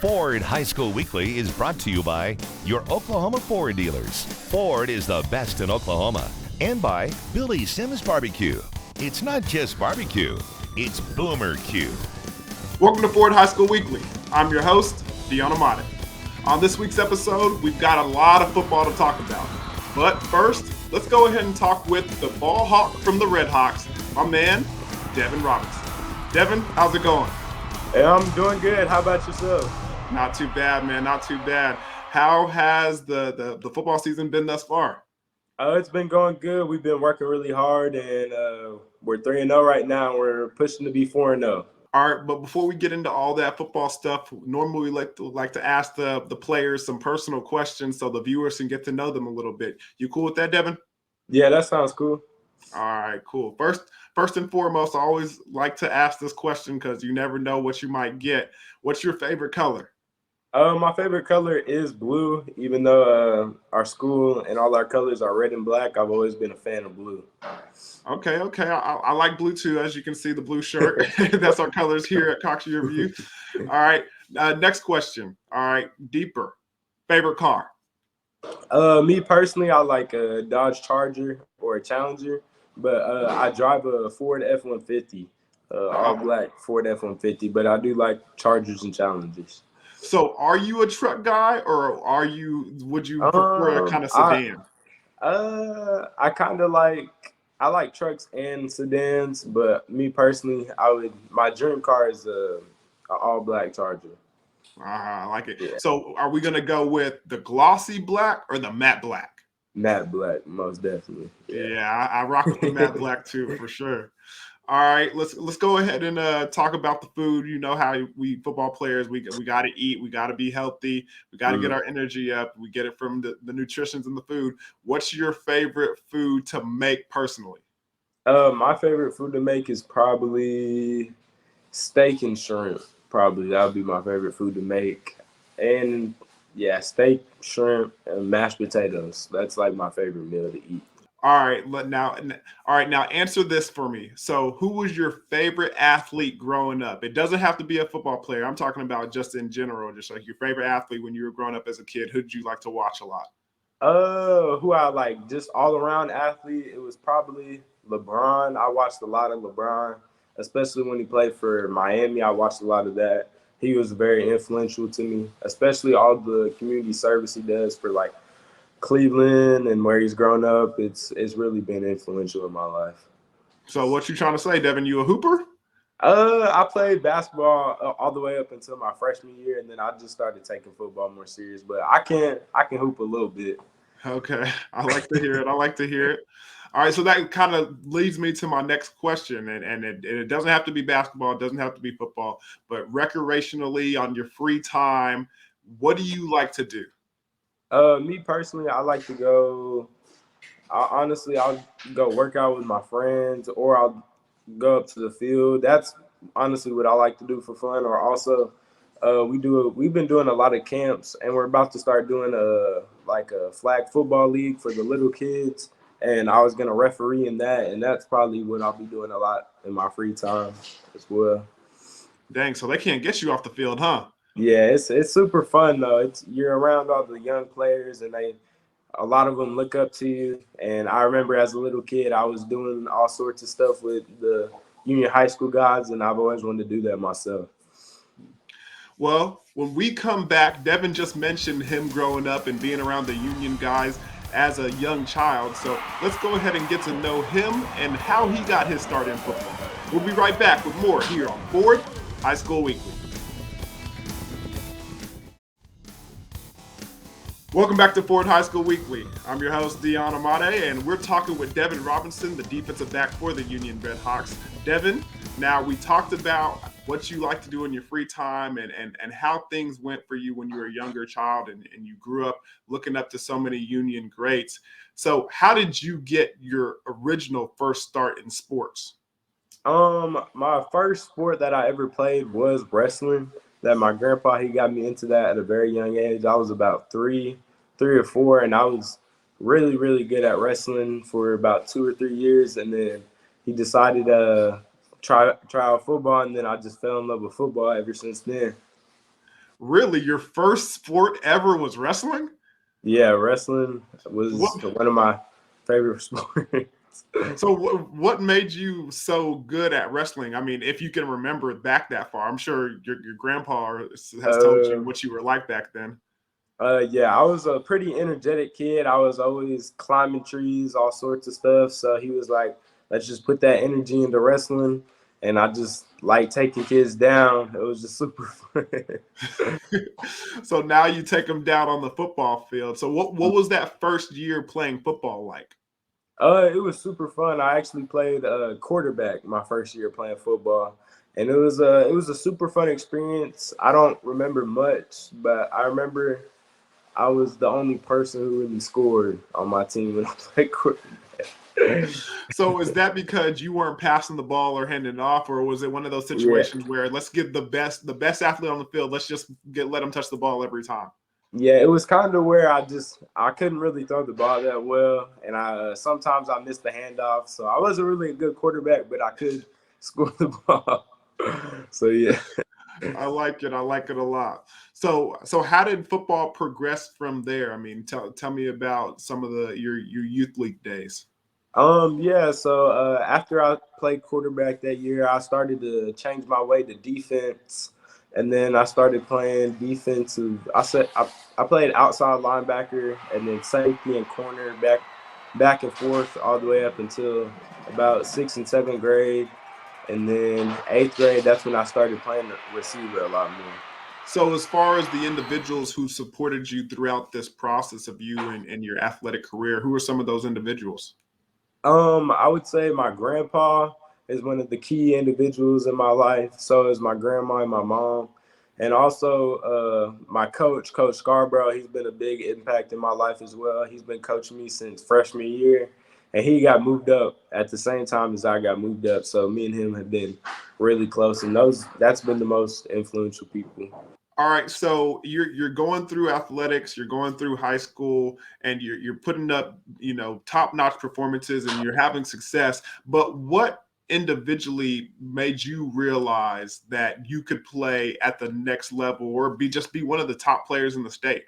Ford High School Weekly is brought to you by your Oklahoma Ford dealers. Ford is the best in Oklahoma. And by Billy Sims Barbecue. It's not just barbecue, it's Boomer Q. Welcome to Ford High School Weekly. I'm your host, Deon Amate. On this week's episode, we've got a lot of football to talk about. But first, let's go ahead and talk with the ball hawk from the Redhawks, my man, Devin Robinson. Devin, how's it going? Hey, I'm doing good. How about yourself? Not too bad, man. Not too bad. How has the football season been thus far? It's been going good. To be working really hard, and we're 3-0 right now. We're pushing to be 4-0. All right, but before we get into all that football stuff, normally we like to ask the players some personal questions so the viewers can get to know them a little bit. You cool with that, Devin? Yeah, that sounds cool. All right, cool. First and foremost, I always like to ask this question because you never know what you might get. What's your favorite color? My favorite color is blue. Even though our school and all our colors are red and black, I've always been a fan of blue. Okay. I like blue too, as you can see, the blue shirt. That's our colors here at Cox YurView. All right, next question. All right, deeper. Favorite car? Me personally, I like a Dodge Charger or a Challenger, but I drive a Ford F-150, all black Ford F-150, but I do like Chargers and Challengers. So are you a truck guy or would you prefer a kind of sedan? I like trucks and sedans, but me personally, my dream car is a all black Charger. I like it. Yeah. So are we gonna go with the glossy black or the matte black? Matte black, most definitely. Yeah, I rock with the matte black too, for sure. All right, let's go ahead and talk about the food. You know how we football players, we got to eat, we got to be healthy, we got to get our energy up. We get it from the nutritions in the food. What's your favorite food to make personally? My favorite food to make is probably steak and shrimp. Probably that would be my favorite food to make. And yeah, steak, shrimp, and mashed potatoes. That's like my favorite meal to eat. All right, now answer this for me. So, who was your favorite athlete growing up? It doesn't have to be a football player. I'm talking about just in general, just like your favorite athlete when you were growing up as a kid. Who did you like to watch a lot? Who I like, just all around athlete, it was probably LeBron. I watched a lot of LeBron, especially when he played for Miami. I watched a lot of that. He was very influential to me, especially all the community service he does for like Cleveland and where he's grown up. It's really been influential in my life. So what you trying to say, Devin? You a hooper? I played basketball all the way up until my freshman year, and then I just started taking football more serious. But I can hoop a little bit. Okay, I like to hear it. All right, so that kind of leads me to my next question, and it doesn't have to be basketball, it doesn't have to be football, but recreationally on your free time, what do you like to do? Me personally, I like to go. I'll go work out with my friends, or I'll go up to the field. That's honestly what I like to do for fun. Or also, we've been doing a lot of camps, and we're about to start doing a flag football league for the little kids. And I was gonna referee in that, and that's probably what I'll be doing a lot in my free time as well. Dang, so they can't get you off the field, huh? Yeah, it's super fun though. You're around all the young players, and a lot of them look up to you. And I remember as a little kid, I was doing all sorts of stuff with the Union high school guys, and I've always wanted to do that myself. Well, when we come back, Devin just mentioned him growing up and being around the Union guys as a young child. So let's go ahead and get to know him and how he got his start in football. We'll be right back with more here on Ford High School Weekly. Welcome back to Ford High School Weekly. I'm your host, Deon Amate, and we're talking with Devin Robinson, the defensive back for the Union Redhawks. Devin, now we talked about what you like to do in your free time and how things went for you when you were a younger child and you grew up looking up to so many Union greats. So how did you get your original first start in sports? My first sport that I ever played was wrestling. That my grandpa, he got me into that at a very young age. I was about three or four, and I was really, really good at wrestling for about 2 or 3 years. And then he decided to try out football, and then I just fell in love with football ever since then. Really, your first sport ever was wrestling? Yeah, wrestling was What? one of my favorite sports. So what made you so good at wrestling? I mean, if you can remember it back that far, I'm sure your grandpa has told you uh, what you were like back then. yeah, I was a pretty energetic kid. I was always climbing trees, all sorts of stuff. So he was like, let's just put that energy into wrestling. And I just like taking kids down. It was just super fun. So now you take them down on the football field. So what was that first year playing football like? It was super fun. I actually played quarterback my first year playing football, and it was a super fun experience. I don't remember much, but I remember I was the only person who really scored on my team when I played quarterback. So is that because you weren't passing the ball or handing it off, or was it one of those Yeah, situations where let's get the best athlete on the field, let's just let them touch the ball every time? yeah. It was kind of where I couldn't really throw the ball that well, and I sometimes I missed the handoff, so I wasn't really a good quarterback, but I could score the ball. So yeah. I like it. I like it a lot. So how did football progress from there? I mean, tell me about some of your youth league days. Yeah, so after I played quarterback that year, I started to change my way to defense, and then I started playing defensive. I played outside linebacker and then safety and corner back and forth all the way up until about sixth and seventh grade, and then eighth grade. That's when I started playing receiver a lot more. So as far as the individuals who supported you throughout this process of you and your athletic career, who are some of those individuals? I would say my grandpa is one of the key individuals in my life. So is my grandma and my mom. And also my Coach Scarborough, he's been a big impact in my life as well. He's been coaching me since freshman year. And he got moved up at the same time as I got moved up. So me and him have been really close. And that's been the most influential people. All right, so you're going through athletics, you're going through high school, and you're putting up top-notch performances, and you're having success. But what individually made you realize that you could play at the next level or be one of the top players in the state?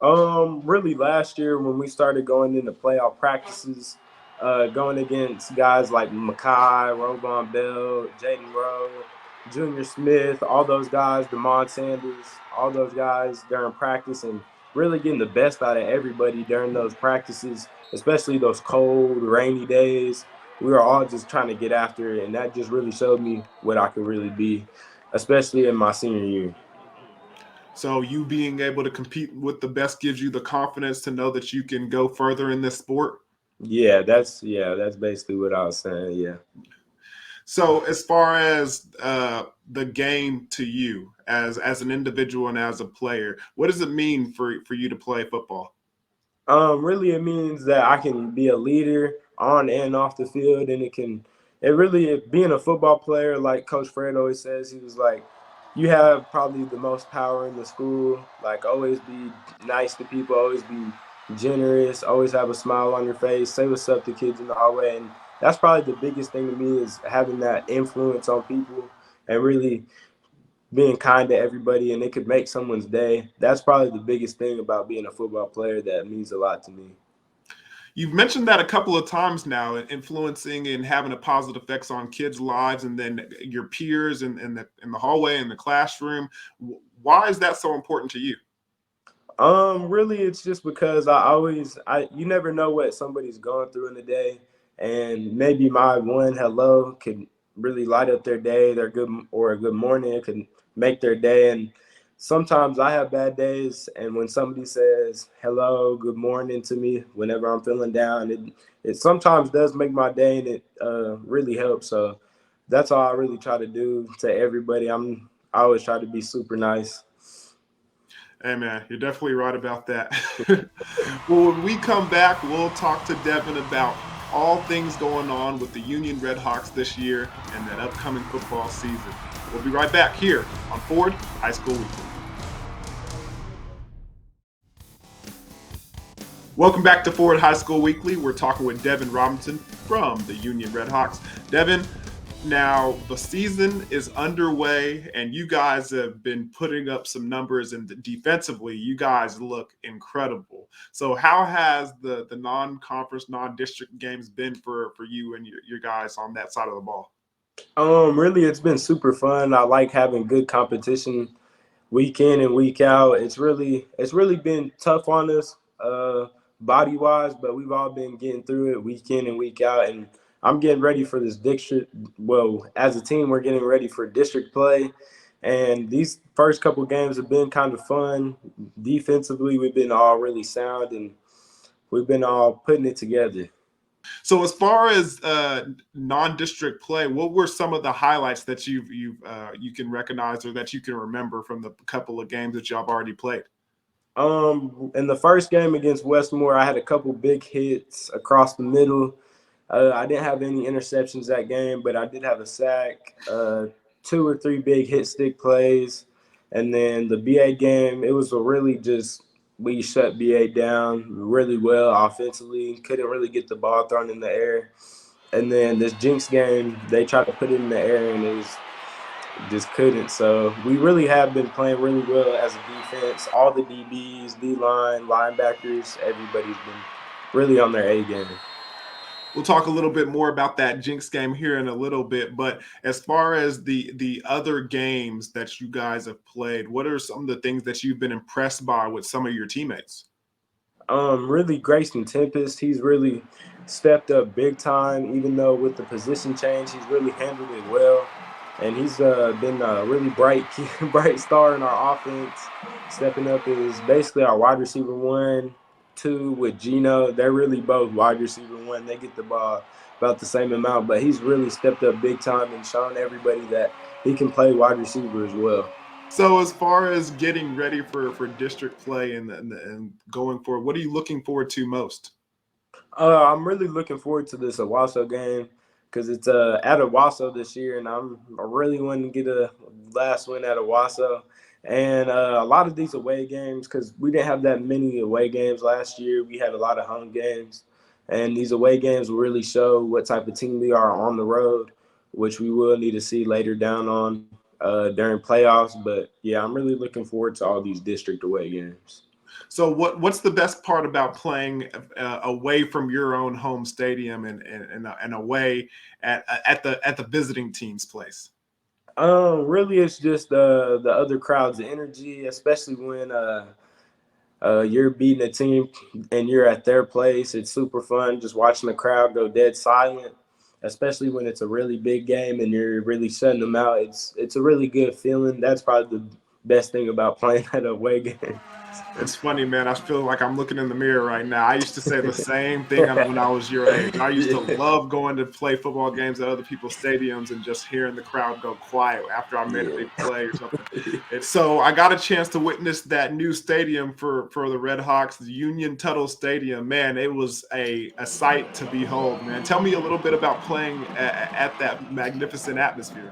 Really last year when we started going into playoff practices, going against guys like Makai, Robon Bell, Jaden Rowe, Junior Smith, all those guys, Demond Sanders, all those guys during practice, and really getting the best out of everybody during those practices, especially those cold, rainy days. We were all just trying to get after it, and that just really showed me what I could really be, especially in my senior year. So you being able to compete with the best gives you the confidence to know that you can go further in this sport. Yeah, that's basically what I was saying. Yeah. So, as far as the game to you, as an individual and as a player, what does it mean for you to play football? Really, it means that I can be a leader on and off the field, and it really, being a football player, like Coach Fred always says, he was like, you have probably the most power in the school. Like, always be nice to people, always be generous, always have a smile on your face, say what's up to kids in the hallway, and that's probably the biggest thing to me is having that influence on people and really being kind to everybody, and it could make someone's day. That's probably the biggest thing about being a football player that means a lot to me. You've mentioned that a couple of times now, influencing and having a positive effects on kids' lives, and then your peers in the hallway, in the classroom. Why is that so important to you? Really, it's just because I you never know what somebody's going through in the day, and maybe my one hello could really light up their day, their good or a good morning. It could make their day. And sometimes I have bad days, and when somebody says hello, good morning to me, whenever I'm feeling down, it sometimes does make my day, and it really helps. So that's all I really try to do to everybody. I always try to be super nice. Hey man, you're definitely right about that. Well, when we come back, we'll talk to Devin about all things going on with the Union Redhawks this year and that upcoming football season. We'll be right back here on Ford High School Weekly. Welcome back to Ford High School Weekly. We're talking with Devin Robinson from the Union Redhawks. Devin, Now, the season is underway, and you guys have been putting up some numbers, and defensively, you guys look incredible. So, how has the non-conference, non-district games been for you and your guys on that side of the ball? Really, it's been super fun. I like having good competition week in and week out. It's really been tough on us, body wise, but we've all been getting through it week in and week out. And I'm getting ready for this district. Well, as a team, we're getting ready for district play. And these first couple games have been kind of fun. Defensively, we've been all really sound, and we've been all putting it together. So, as far as non-district play, what were some of the highlights that you can recognize or that you can remember from the couple of games that y'all have already played? In the first game against Westmore, I had a couple big hits across the middle. I didn't have any interceptions that game, but I did have a sack, two or three big hit stick plays. And then the BA game, it was a really just we shut BA down really well offensively. Couldn't really get the ball thrown in the air. And then this Jinx game, they tried to put it in the air, and it was just couldn't. So we really have been playing really well as a defense. All the DBs, D-line, linebackers, everybody's been really on their A game. We'll talk a little bit more about that Jinx game here in a little bit, but as far as the other games that you guys have played, what are some of the things that you've been impressed by with some of your teammates? Really Grayson Tempest, he's really stepped up big time, even though with the position change, he's really handled it well. And he's been a really bright star in our offense. Stepping up is basically our wide receiver 1, 2 with Gino. They're really both wide receiver 1. They get the ball about the same amount, but he's really stepped up big time and shown everybody that he can play wide receiver as well. So, as far as getting ready for district play and going forward, what are you looking forward to most? I'm really looking forward to this Owasso game because it's at Owasso this year, and I really want to get a last win at Owasso. And a lot of these away games, because we didn't have that many away games last year, we had a lot of home games. And these away games will really show what type of team we are on the road, which we will need to see later down on during playoffs. But, yeah, I'm really looking forward to all these district away games. So what's the best part about playing away from your own home stadium and away at the visiting team's place? Really, it's just the other crowd's energy, especially when you're beating a team and you're at their place. It's super fun just watching the crowd go dead silent, especially when it's a really big game and you're really shutting them out. It's a really good feeling. That's probably the best thing about playing at a away game. It's funny, man. I feel like I'm looking in the mirror right now. I used to say the same thing when I was your age. I used to love going to play football games at other people's stadiums and just hearing the crowd go quiet after I made a big play or something. And so I got a chance to witness that new stadium for the Redhawks, the Union Tuttle Stadium. Man, it was a sight to behold, man. Tell me a little bit about playing at that magnificent atmosphere.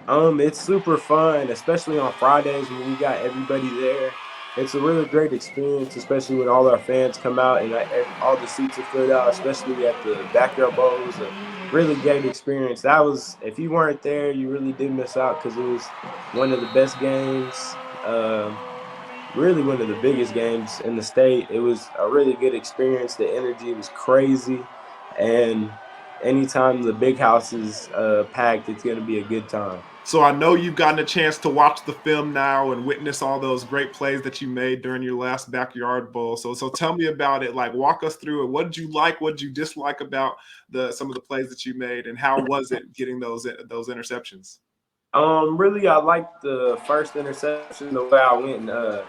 It's super fun, especially on Fridays when we got everybody there. It's a really great experience, especially when all our fans come out and all the seats are filled out, especially at the backyard bowls. A really great experience. That was, if you weren't there, you really did miss out because it was one of the best games, really one of the biggest games in the state. It was a really good experience. The energy was crazy, and anytime the big house is packed, it's going to be a good time. So I know you've gotten a chance to watch the film now and witness all those great plays that you made during your last backyard bowl. So tell me about it. Like, walk us through it. What did you like? What did you dislike about some of the plays that you made, and how was it getting those interceptions? Really, I liked the first interception. The way I went, and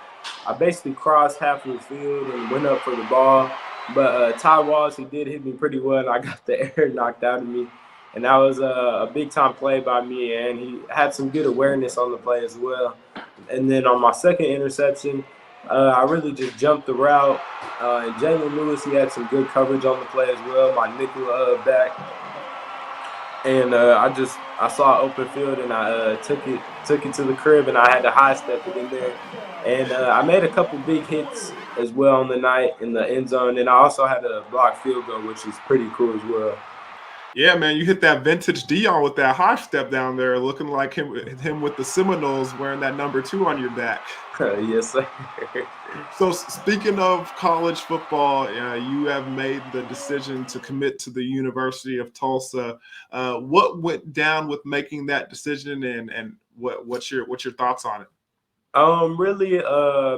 I basically crossed half of the field and went up for the ball. But Ty Walls, he did hit me pretty well, and I got the air knocked out of me. And that was a big-time play by me, and he had some good awareness on the play as well. And then on my second interception, I really just jumped the route. And Jalen Lewis, he had some good coverage on the play as well, my nickel back. And I saw an open field, and I took it to the crib, and I had to high step it in there. And I made a couple big hits as well on the night in the end zone. And I also had a blocked field goal, which is pretty cool as well. Yeah, man, you hit that vintage Dion with that high step down there, looking like him with the Seminoles wearing that number 2 on your back. Yes, sir. So speaking of college football, you have made the decision to commit to the University of Tulsa. What went down with making that decision, and what's your thoughts on it? Really,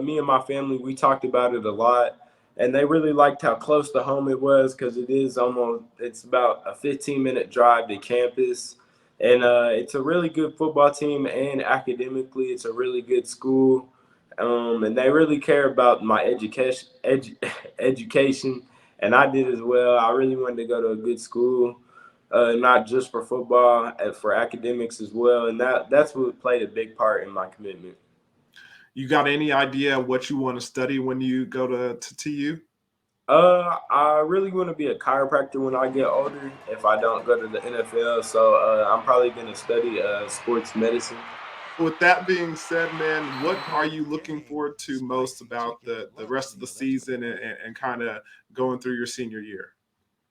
me and my family, we talked about it a lot, and they really liked how close to home it was because it's about a 15-minute drive to campus. And it's a really good football team, and academically, it's a really good school. And they really care about my education, and I did as well. I really wanted to go to a good school, not just for football, for academics as well. And that's what played a big part in my commitment. You got any idea what you want to study when you go to TU? I really want to be a chiropractor when I get older if I don't go to the NFL. So I'm probably going to study sports medicine. With that being said, man, what are you looking forward to most about the rest of the season and kind of going through your senior year?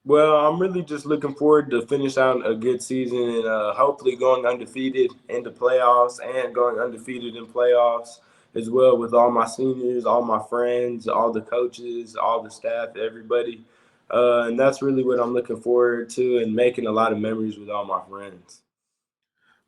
Well, I'm really just looking forward to finish out a good season and hopefully going undefeated in the playoffs and going undefeated in playoffs as well with all my seniors, all my friends, all the coaches, all the staff, everybody. And that's really what I'm looking forward to, and making a lot of memories with all my friends.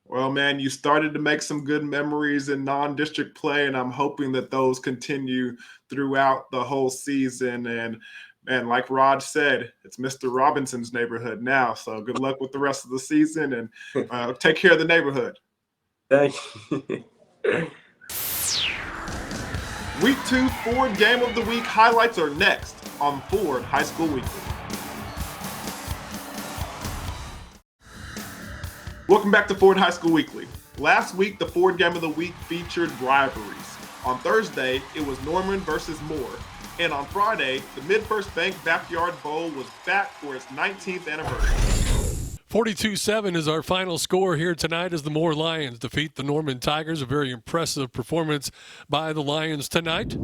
Well, man, you started to make some good memories in non-district play, and I'm hoping that those continue throughout the whole season. And man, like Rod said, it's Mr. Robinson's neighborhood now. So good luck with the rest of the season, and take care of the neighborhood. Thank you. Week 2 Ford Game of the Week highlights are next on Ford High School Weekly. Welcome back to Ford High School Weekly. Last week, the Ford Game of the Week featured rivalries. On Thursday, it was Norman versus Moore. And on Friday, the Mid-First Bank Backyard Bowl was back for its 19th anniversary. 42-7 is our final score here tonight as the Moore Lions defeat the Norman Tigers. A very impressive performance by the Lions tonight.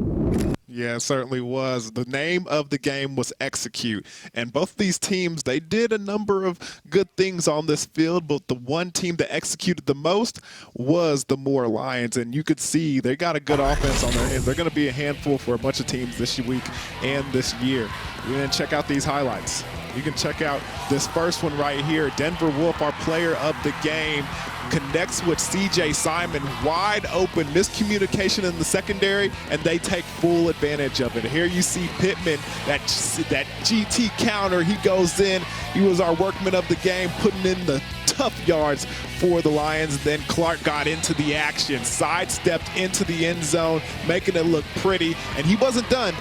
Yeah, it certainly was. The name of the game was Execute. And both these teams, they did a number of good things on this field, but the one team that executed the most was the Moore Lions. And you could see they got a good offense on their hands. They're going to be a handful for a bunch of teams this week and this year. We're going to check out these highlights. You can check out this first one right here. Denver Wolf, our player of the game, connects with CJ Simon, wide open, miscommunication in the secondary, and they take full advantage of it. Here you see Pittman, that GT counter, he goes in. He was our workman of the game, putting in the tough yards for the Lions. Then Clark got into the action, sidestepped into the end zone, making it look pretty, and he wasn't done.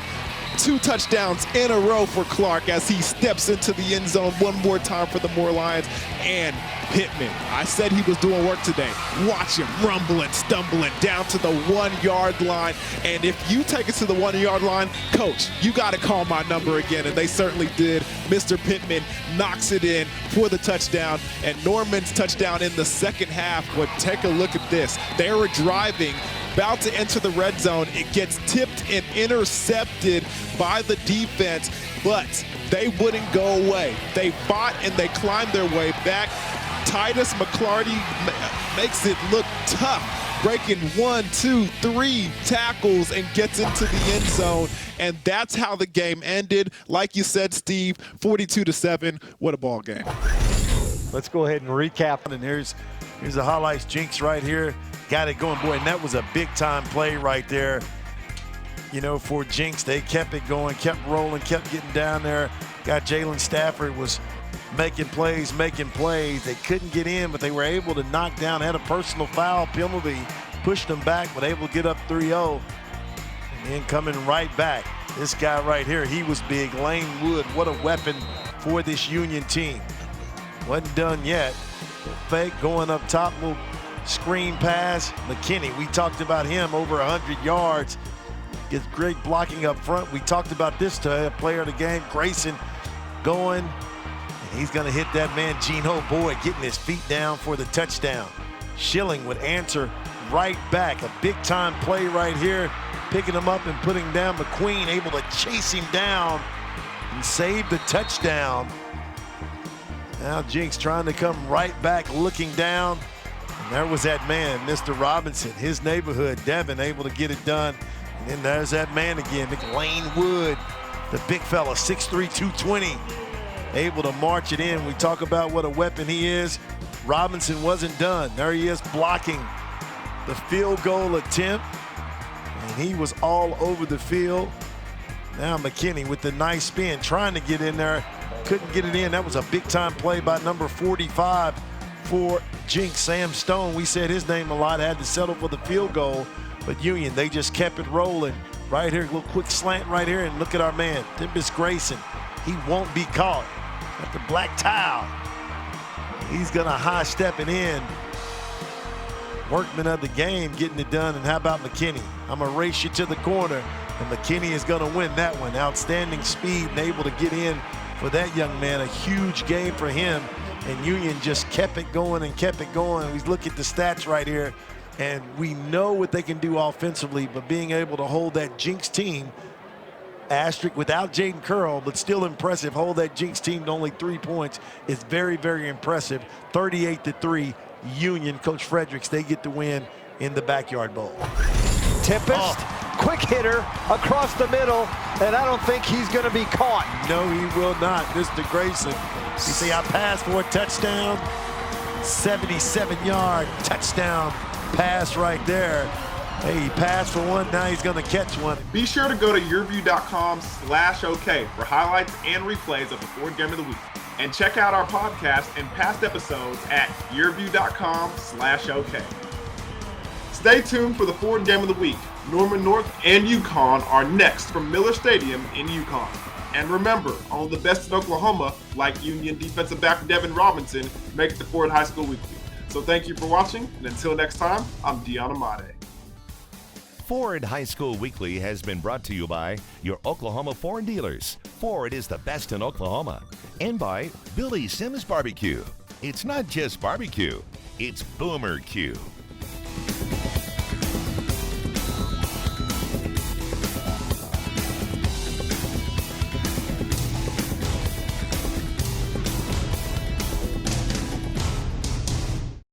2 touchdowns in a row for Clark as he steps into the end zone one more time for the Moore Lions. And Pittman, I said he was doing work today. Watch him rumbling, stumbling down to the 1-yard line. And if you take it to the 1-yard line, coach, you got to call my number again. And they certainly did. Mr. Pittman knocks it in for the touchdown. And Norman's touchdown in the second half. But take a look at this. They were driving, about to enter the red zone. It gets tipped and intercepted by the defense, but they wouldn't go away. They fought and they climbed their way back. Titus McClarty makes it look tough, breaking 1, 2, 3 tackles and gets into the end zone. And that's how the game ended. Like you said, Steve, 42-7. What a ball game. Let's go ahead and recap. And here's the highlights. Jinx right here. Got it going, boy, and that was a big-time play right there. You know, for Jinx, they kept it going, kept rolling, kept getting down there. Got Jalen Stafford was making plays. They couldn't get in, but they were able to knock down, had a personal foul penalty, pushed them back, but able to get up 3-0. And then coming right back, this guy right here, he was big. Lane Wood, what a weapon for this Union team. Wasn't done yet. Fake going up top, little screen pass. McKinney, we talked about him, over 100 yards. Gets great blocking up front. We talked about this player of the game, Grayson, going. And he's going to hit that man, Gino Boyd, getting his feet down for the touchdown. Schilling would answer right back. A big-time play right here, picking him up and putting down McQueen, able to chase him down and save the touchdown. Now Jinx trying to come right back, looking down. And there was that man, Mr. Robinson, his neighborhood, Devin, able to get it done. And then there's that man again, McLean Wood, the big fella, 6'3", 220, able to march it in. We talk about what a weapon he is. Robinson wasn't done. There he is blocking the field goal attempt. And he was all over the field. Now McKinney with the nice spin, trying to get in there. Couldn't get it in. That was a big-time play by number 45 for Jinx. Sam Stone, we said his name a lot, had to settle for the field goal. But Union, they just kept it rolling. Right here, a little quick slant right here, and look at our man, Tempest Grayson. He won't be caught. Got the black towel. He's gonna high step it in. Workman of the game getting it done. And how about McKinney? I'm gonna race you to the corner, and McKinney is gonna win that one. Outstanding speed and able to get in for that young man. A huge game for him. And Union just kept it going and kept it going. We look at the stats right here, and we know what they can do offensively, but being able to hold that Jinx team, asterisk without Jaden Curl, but still impressive, hold that Jinx team to only 3 points is very, very impressive. 38-3, Union, Coach Fredericks, they get the win in the Backyard Bowl. Tempest, quick hitter across the middle, and I don't think he's going to be caught. No, he will not, Mr. Grayson. You see, I passed for a touchdown, 77-yard touchdown pass right there. Hey, he passed for one, now he's going to catch one. Be sure to go to YurView.com/OK for highlights and replays of the Ford Game of the Week. And check out our podcast and past episodes at YurView.com/OK. Stay tuned for the Ford Game of the Week. Norman North and UConn are next from Miller Stadium in UConn. And remember, only the best in Oklahoma, like Union defensive back Devin Robinson, make it to Ford High School Weekly. So thank you for watching, and until next time, I'm Dion Amade. Ford High School Weekly has been brought to you by your Oklahoma Ford dealers. Ford is the best in Oklahoma. And by Billy Sims Barbecue. It's not just barbecue, it's Boomer Q.